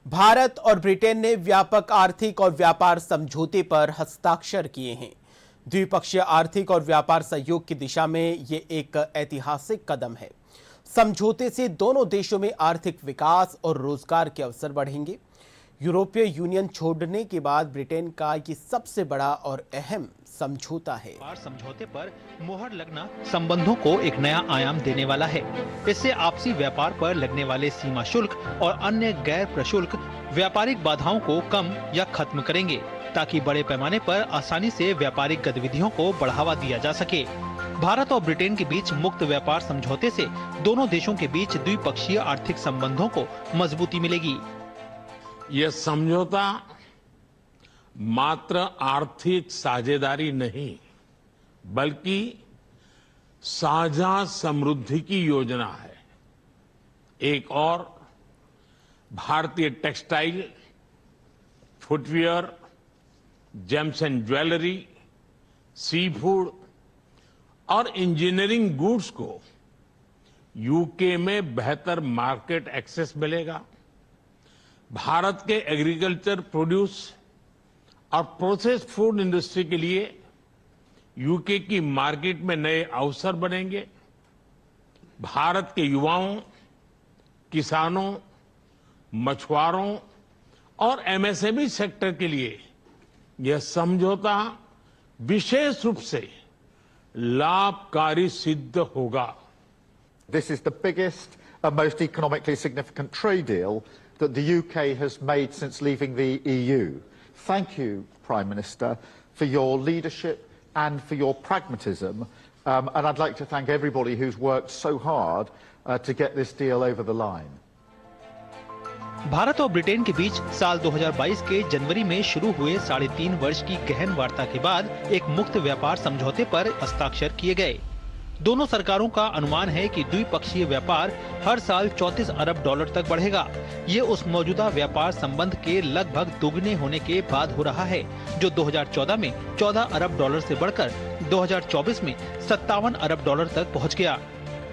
भारत और ब्रिटेन ने व्यापक आर्थिक और व्यापार समझौते पर हस्ताक्षर किए हैं। द्विपक्षीय आर्थिक और व्यापार सहयोग की दिशा में ये एक ऐतिहासिक कदम है। समझौते से दोनों देशों में आर्थिक विकास और रोजगार के अवसर बढ़ेंगे। यूरोपीय यूनियन छोड़ने के बाद ब्रिटेन का ये सबसे बड़ा और अहम समझौता है। समझौते पर मुहर लगना संबंधों को एक नया आयाम देने वाला है। इससे आपसी व्यापार पर लगने वाले सीमा शुल्क और अन्य गैर प्रशुल्क व्यापारिक बाधाओं को कम या खत्म करेंगे, ताकि बड़े पैमाने पर आसानी से व्यापारिक गतिविधियों को बढ़ावा दिया जा सके। भारत और ब्रिटेन के बीच मुक्त व्यापार समझौते से दोनों देशों के बीच द्विपक्षीय आर्थिक संबंधों को मजबूती मिलेगी। यह समझौता मात्र आर्थिक साझेदारी नहीं, बल्कि साझा समृद्धि की योजना है। एक और भारतीय textile, footwear, gems and jewellery, sea food और इंजीनियरिंग गुड्स को यूके में बेहतर मार्केट एक्सेस मिलेगा। भारत के एग्रीकल्चर प्रोड्यूस और प्रोसेस्ड फूड इंडस्ट्री के लिए यूके की मार्केट में नए अवसर बनेंगे। भारत के युवाओं, किसानों, मछुआरों और एमएसएमई सेक्टर के लिए यह समझौता विशेष रूप से लाभकारी सिद्ध होगा। This is the biggest and most economically significant trade deal that the UK has made since leaving the EU. Thank you, Prime Minister, for your leadership and for your pragmatism. And I'd like to thank everybody who's worked so hard to get this deal over the line. Bharat और Britain के बीच साल 2022 के जनवरी में शुरू हुए 3.5 वर्ष की गहन वार्ता के बाद एक मुक्त व्यापार समझौते पर हस्ताक्षर किए गए। दोनों सरकारों का अनुमान है कि द्विपक्षीय व्यापार हर साल 34 अरब डॉलर तक बढ़ेगा। ये उस मौजूदा व्यापार संबंध के लगभग दोगुने होने के बाद हो रहा है, जो 2014 में 14 अरब डॉलर से बढ़कर 2024 में 57 अरब डॉलर तक पहुंच गया।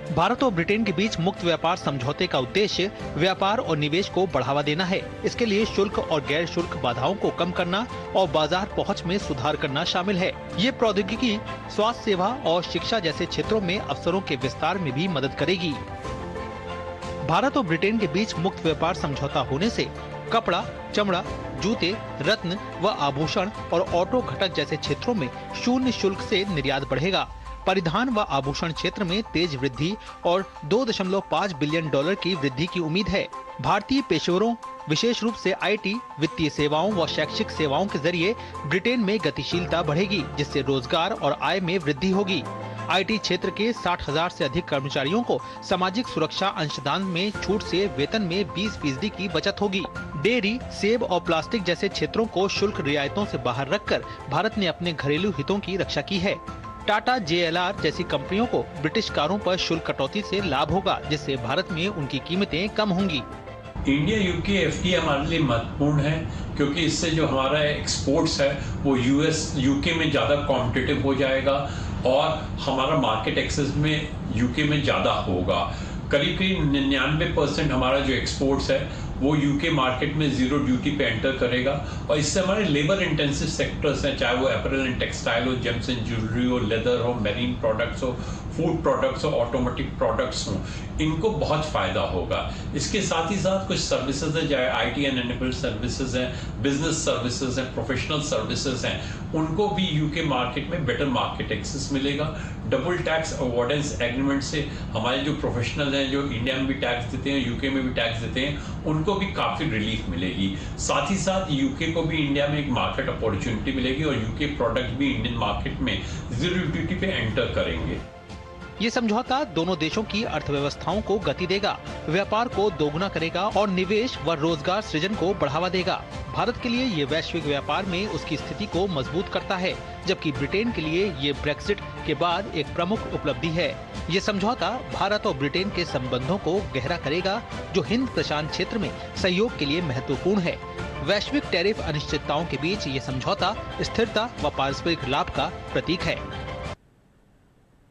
भारत और ब्रिटेन के बीच मुक्त व्यापार समझौते का उद्देश्य व्यापार और निवेश को बढ़ावा देना है। इसके लिए शुल्क और गैर शुल्क बाधाओं को कम करना और बाजार पहुंच में सुधार करना शामिल है। ये प्रौद्योगिकी स्वास्थ्य सेवा और शिक्षा जैसे क्षेत्रों में अवसरों के विस्तार में भी मदद करेगी। भारत और ब्रिटेन के बीच मुक्त व्यापार समझौता होने से कपड़ा, चमड़ा, जूते, रत्न व आभूषण और ऑटो घटक जैसे क्षेत्रों में शून्य शुल्क से निर्यात बढ़ेगा। परिधान व आभूषण क्षेत्र में तेज वृद्धि और 2.5 बिलियन डॉलर की वृद्धि की उम्मीद है। भारतीय पेशेवरों, विशेष रूप से आईटी, वित्तीय सेवाओं व शैक्षिक सेवाओं के जरिए ब्रिटेन में गतिशीलता बढ़ेगी, जिससे रोजगार और आय में वृद्धि होगी। आईटी क्षेत्र के 60,000 से अधिक कर्मचारियों को सामाजिक सुरक्षा अंशदान में छूट से वेतन में 20% की बचत होगी। डेयरी, सेब और प्लास्टिक जैसे क्षेत्रों को शुल्क रियायतों से बाहर रखकर भारत ने अपने घरेलू हितों की रक्षा की है। टाटा, JLR जैसी कंपनियों को ब्रिटिश कारों पर शुल्क कटौती से लाभ होगा, जिससे भारत में उनकी कीमतें कम होंगी। इंडिया यूके FTA हमारे लिए महत्वपूर्ण है, क्योंकि इससे जो हमारा एक्सपोर्ट्स है वो यूके में ज़्यादा कॉम्पिटिटिव हो जाएगा और हमारा मार्केट एक्सेस में यूके में ज़्यादा होगा। करीब 99% हमारा जो एक्सपोर्ट्स है वो यूके मार्केट में जीरो ड्यूटी पे एंटर करेगा और इससे हमारे लेबर इंटेंसिव सेक्टर्स हैं, चाहे वो अपैरल एंड टेक्सटाइल हो, जेम्स एंड ज्वेलरी हो, लेदर हो, मैरीन प्रोडक्ट्स हो, फूड प्रोडक्ट्स हो, ऑटोमेटिक प्रोडक्ट्स हो, इनको बहुत फायदा होगा। इसके साथ ही साथ कुछ सर्विसेज है, चाहे IT एंड एनेबल्ड सर्विसेज हैं, बिजनेस सर्विसेज हैं, प्रोफेशनल सर्विसेज हैं, उनको भी यूके मार्केट में बेटर मार्केट एक्सेस मिलेगा। डबल टैक्स अवॉइडेंस एग्रीमेंट से हमारे जो प्रोफेशनल हैं, जो इंडिया में भी टैक्स देते हैं, यूके में भी टैक्स देते हैं, उनको भी काफी रिलीफ मिलेगी। साथ ही साथ यूके को भी इंडिया में एक मार्केट अपॉर्चुनिटी मिलेगी और यूके प्रोडक्ट भी इंडियन मार्केट में जीरो ड्यूटी पे एंटर करेंगे। ये समझौता दोनों देशों की अर्थव्यवस्थाओं को गति देगा, व्यापार को दोगुना करेगा और निवेश व रोजगार सृजन को बढ़ावा देगा। भारत के लिए ये वैश्विक व्यापार में उसकी स्थिति को मजबूत करता है, जबकि ब्रिटेन के लिए ये ब्रेक्सिट के बाद एक प्रमुख उपलब्धि है। ये समझौता भारत और ब्रिटेन के संबंधों को गहरा करेगा, जो हिंद प्रशांत क्षेत्र में सहयोग के लिए महत्वपूर्ण है। वैश्विक टैरिफ अनिश्चितताओं के बीच ये समझौता स्थिरता व पारस्परिक लाभ का प्रतीक है।